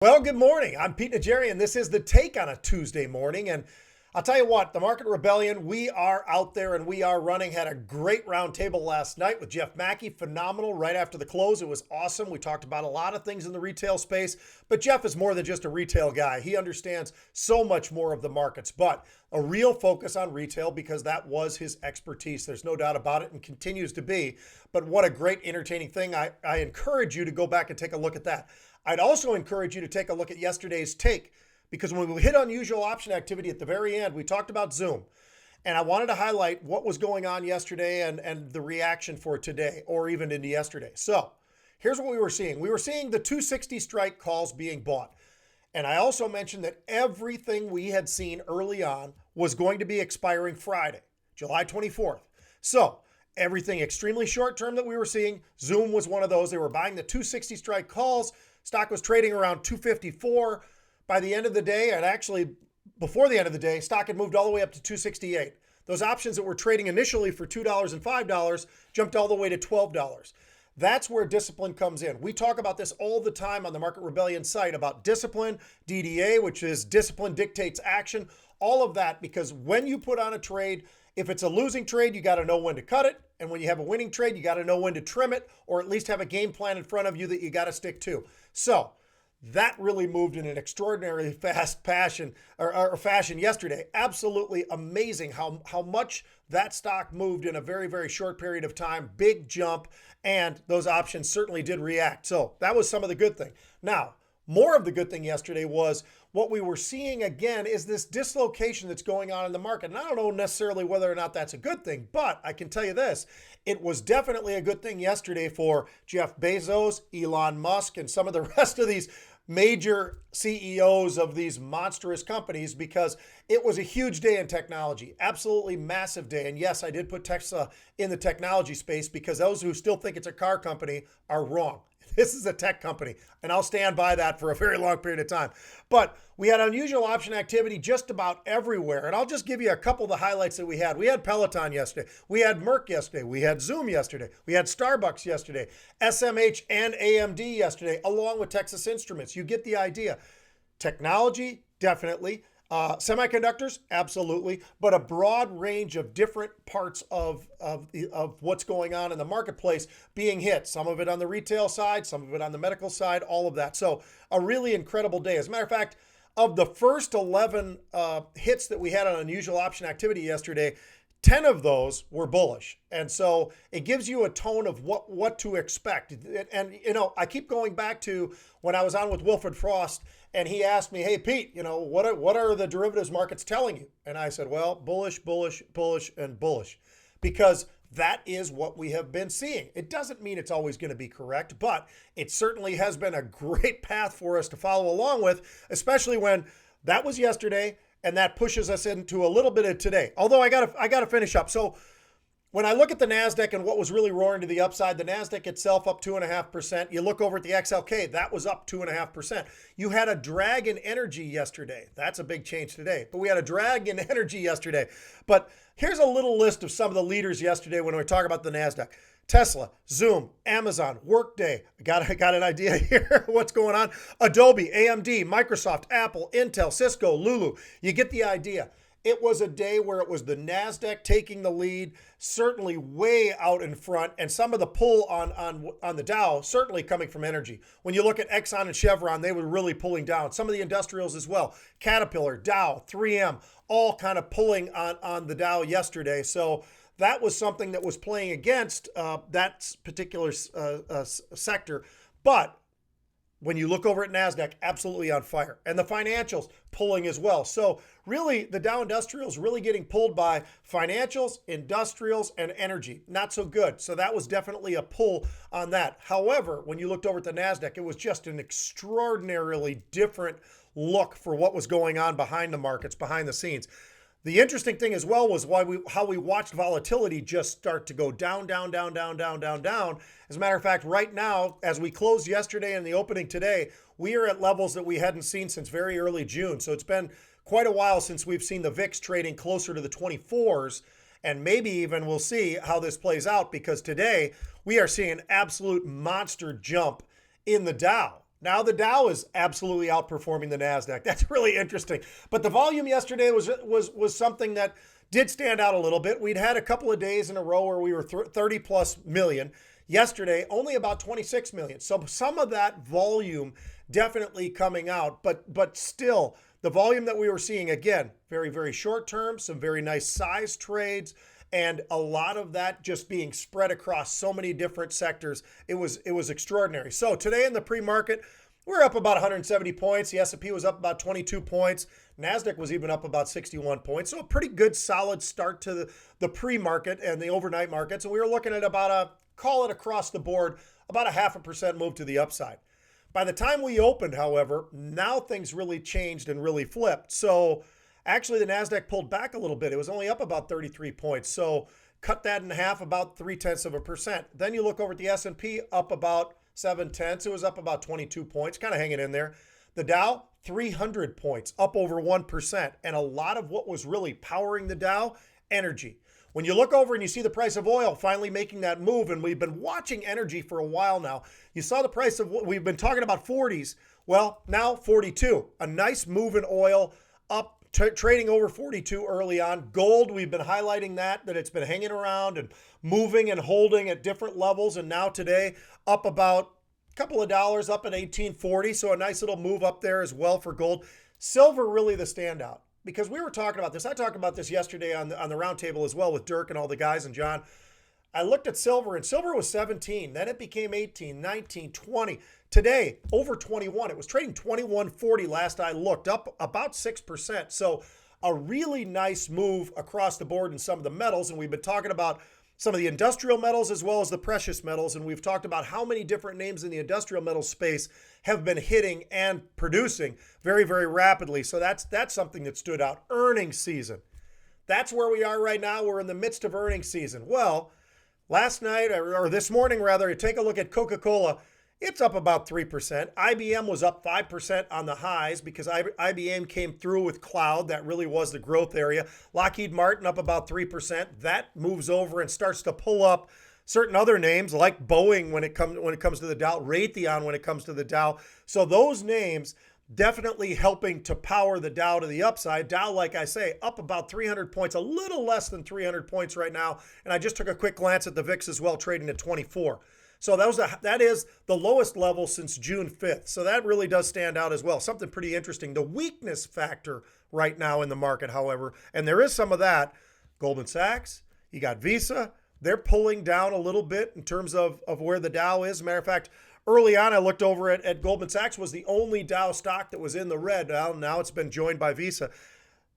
Well, good morning. I'm Pete Najarian. This is The Take on a Tuesday morning. And I'll tell you what, the Market Rebellion, we are out there and we are running. Had a great round table last night with Jeff Mackey. Phenomenal right after the close. It was awesome. We talked about a lot of things in the retail space, but Jeff is more than just a retail guy. He understands so much more of the markets, but a real focus on retail because that was his expertise. There's no doubt about it and continues to be. But what a great entertaining thing. I encourage you to go back and take a look at that. I'd also encourage you to take a look at yesterday's take because when we hit unusual option activity at the very end, we talked about Zoom. And I wanted to highlight what was going on yesterday and the reaction for today or even into yesterday. So here's what we were seeing. We were seeing the 260 strike calls being bought. And I also mentioned that everything we had seen early on was going to be expiring Friday, July 24th. So everything extremely short term that we were seeing, Zoom was one of those. They were buying the 260 strike calls. Stock was trading around 254 by the end of the day, and actually before the end of the day, stock had moved all the way up to 268. Those options that were trading initially for $2 and $5 jumped all the way to $12. That's where discipline comes in. We talk about this all the time on the Market Rebellion site about discipline, DDA, which is discipline dictates action, all of that, because when you put on a trade, if it's a losing trade, you got to know when to cut it. And when you have a winning trade, you got to know when to trim it or at least have a game plan in front of you that you got to stick to. So that really moved in an extraordinarily fast fashion yesterday. Absolutely amazing how much that stock moved in a very, very short period of time. Big jump, and those options certainly did react. So that was some of the good thing. Now, more of the good thing yesterday was what we were seeing again is this dislocation that's going on in the market. And I don't know necessarily whether or not that's a good thing, but I can tell you this. It was definitely a good thing yesterday for Jeff Bezos, Elon Musk, and some of the rest of these major CEOs of these monstrous companies because it was a huge day in technology, absolutely massive day. And yes, I did put Tesla in the technology space because those who still think it's a car company are wrong. This is a tech company, and I'll stand by that for a very long period of time. But we had unusual option activity just about everywhere, and I'll just give you a couple of the highlights that we had. We had Peloton yesterday. We had Merck yesterday. We had Zoom yesterday. We had Starbucks yesterday. SMH and AMD yesterday, along with Texas Instruments. You get the idea. Technology, definitely. Semiconductors, absolutely, but a broad range of different parts of what's going on in the marketplace being hit. Some of it on the retail side, some of it on the medical side, all of that. So a really incredible day. As a matter of fact, of the first 11 hits that we had on unusual option activity yesterday, 10 of those were bullish. And so it gives you a tone of what to expect. And, I keep going back to when I was on with Wilfred Frost and he asked me, hey, Pete, what are the derivatives markets telling you? And I said, well, bullish, bullish, bullish, and bullish, because that is what we have been seeing. It doesn't mean it's always going to be correct, but it certainly has been a great path for us to follow along with, especially when that was yesterday. And that pushes us into a little bit of today. Although I gotta finish up. So when I look at the NASDAQ and what was really roaring to the upside, the NASDAQ itself up 2.5%. You look over at the XLK, that was up 2.5%. You had a drag in energy yesterday. That's a big change today. But we had a drag in energy yesterday. But here's a little list of some of the leaders yesterday when we talk about the NASDAQ. Tesla, Zoom, Amazon, Workday. I got an idea here what's going on. Adobe, AMD, Microsoft, Apple, Intel, Cisco, Lulu. You get the idea. It was a day where it was the NASDAQ taking the lead, certainly way out in front, and some of the pull on the Dow certainly coming from energy. When you look at Exxon and Chevron, they were really pulling down. Some of the industrials as well. Caterpillar, Dow, 3M, all kind of pulling on the Dow yesterday. So that was something that was playing against that particular sector. But when you look over at NASDAQ, absolutely on fire. And the financials pulling as well. So really, the Dow Industrials really getting pulled by financials, industrials, and energy. Not so good. So that was definitely a pull on that. However, when you looked over at the NASDAQ, it was just an extraordinarily different look for what was going on behind the markets, behind the scenes. The interesting thing as well was how we watched volatility just start to go down, down, down, down, down, down, down. As a matter of fact, right now, as we closed yesterday and the opening today, we are at levels that we hadn't seen since very early June. So it's been quite a while since we've seen the VIX trading closer to the 24s. And maybe even we'll see how this plays out, because today we are seeing an absolute monster jump in the Dow. Now the Dow is absolutely outperforming the Nasdaq. That's really interesting. But the volume yesterday was something that did stand out a little bit. We'd had a couple of days in a row where we were 30 plus million. Yesterday, only about 26 million. So some of that volume definitely coming out, but still the volume that we were seeing, again, very, very short term, some very nice size trades, and a lot of that just being spread across so many different sectors. It was extraordinary. So today in the pre-market, we're up about 170 points. The S&P was up about 22 points. NASDAQ was even up about 61 points. So a pretty good solid start to the pre-market and the overnight markets. And we were looking at about call it across the board, about a 0.5% move to the upside. By the time we opened, however, now things really changed and really flipped. So actually, the NASDAQ pulled back a little bit. It was only up about 33 points. So cut that in half, about 0.3%. Then you look over at the S&P, up about 0.7. It was up about 22 points, kind of hanging in there. The Dow, 300 points, up over 1%. And a lot of what was really powering the Dow, energy. When you look over and you see the price of oil finally making that move, and we've been watching energy for a while now, you saw the price of, we've been talking about 40s. Well, now 42. A nice move in oil, up trading over 42 early on. Gold, we've been highlighting that it's been hanging around and moving and holding at different levels. And now today, up about a couple of dollars, up at 1840. So a nice little move up there as well for gold. Silver, really the standout. Because we were talking about this. I talked about this yesterday on the round table as well with Dirk and all the guys and John. I looked at silver, and silver was 17. Then it became 18, 19, 20. Today, over 21. It was trading 21.40 last I looked, up about 6%. So a really nice move across the board in some of the metals. And we've been talking about some of the industrial metals as well as the precious metals. And we've talked about how many different names in the industrial metal space have been hitting and producing very, very rapidly. So that's something that stood out. Earnings season. That's where we are right now. We're in the midst of earnings season. Well, last night, or this morning rather, take a look at Coca-Cola. It's up about 3%. IBM was up 5% on the highs because IBM came through with cloud. That really was the growth area. Lockheed Martin up about 3%. That moves over and starts to pull up certain other names like Boeing when it comes to the Dow, Raytheon when it comes to the Dow. So those names definitely helping to power the Dow to the upside. Dow, like I say, up about 300 points, a little less than 300 points right now. And I just took a quick glance at the VIX as well, trading at 24. So that is the lowest level since June 5th. So that really does stand out as well. Something pretty interesting. The weakness factor right now in the market, however, and there is some of that, Goldman Sachs, you got Visa, they're pulling down a little bit in terms of where the Dow is. Matter of fact, early on, I looked over at Goldman Sachs was the only Dow stock that was in the red. Now it's been joined by Visa.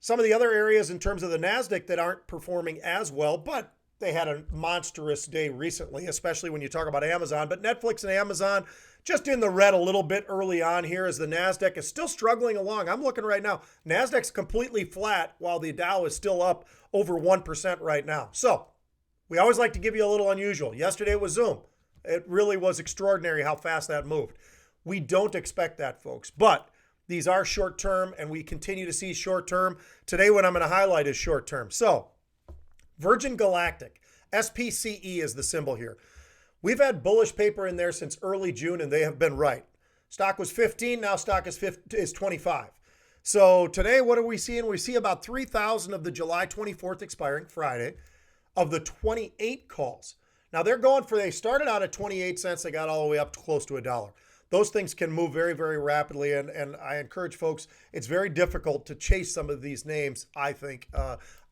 Some of the other areas in terms of the NASDAQ that aren't performing as well, but they had a monstrous day recently, especially when you talk about Amazon. But Netflix and Amazon just in the red a little bit early on here as the NASDAQ is still struggling along. I'm looking right now. NASDAQ's completely flat while the Dow is still up over 1% right now. So we always like to give you a little unusual. Yesterday it was Zoom. It really was extraordinary how fast that moved. We don't expect that, folks. But these are short term, and we continue to see short term. Today, what I'm going to highlight is short term. So Virgin Galactic, SPCE is the symbol here. We've had bullish paper in there since early June, and they have been right. Stock was 15, now stock is 25. So today, what are we seeing? We see about 3,000 of the July 24th expiring Friday of the 28 calls. Now they started out at 28 cents, they got all the way up to close to $1. Those things can move very, very rapidly, and I encourage folks, it's very difficult to chase some of these names, I think.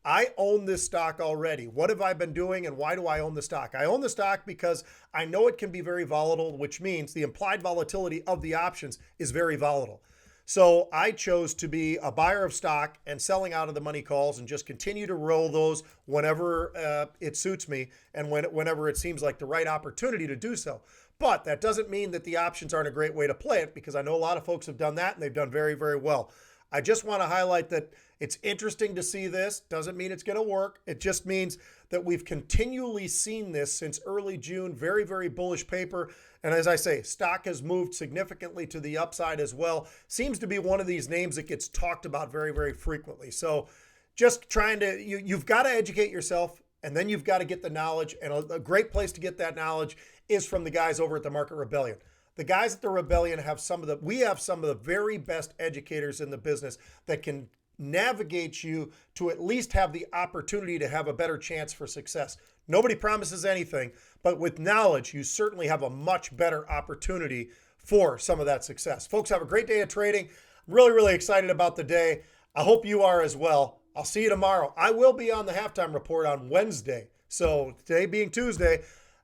I own this stock already. What have I been doing, and why do I own the stock? I own the stock because I know it can be very volatile, which means the implied volatility of the options is very volatile. So I chose to be a buyer of stock and selling out of the money calls and just continue to roll those whenever it suits me and whenever it seems like the right opportunity to do so. But that doesn't mean that the options aren't a great way to play it, because I know a lot of folks have done that and they've done very, very well. I just want to highlight that it's interesting to see this. Doesn't mean it's going to work. It just means that we've continually seen this since early June. Very, very bullish paper. And as I say, stock has moved significantly to the upside as well. Seems to be one of these names that gets talked about very, very frequently. So just trying to, you've got to educate yourself, and then you've got to get the knowledge. And a great place to get that knowledge is from the guys over at the Market Rebellion. The guys at the Rebellion have we have some of the very best educators in the business that can navigate you to at least have the opportunity to have a better chance for success. Nobody promises anything, but with knowledge, you certainly have a much better opportunity for some of that success. Folks, have a great day of trading. I'm really, really excited about the day. I hope you are as well. I'll see you tomorrow. I will be on the halftime report on Wednesday. So today being Tuesday,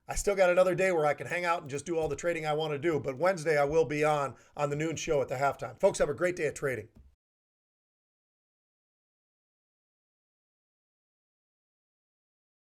I still got another day where I can hang out and just do all the trading I want to do. But Wednesday, I will be on the noon show at the halftime. Folks, have a great day of trading.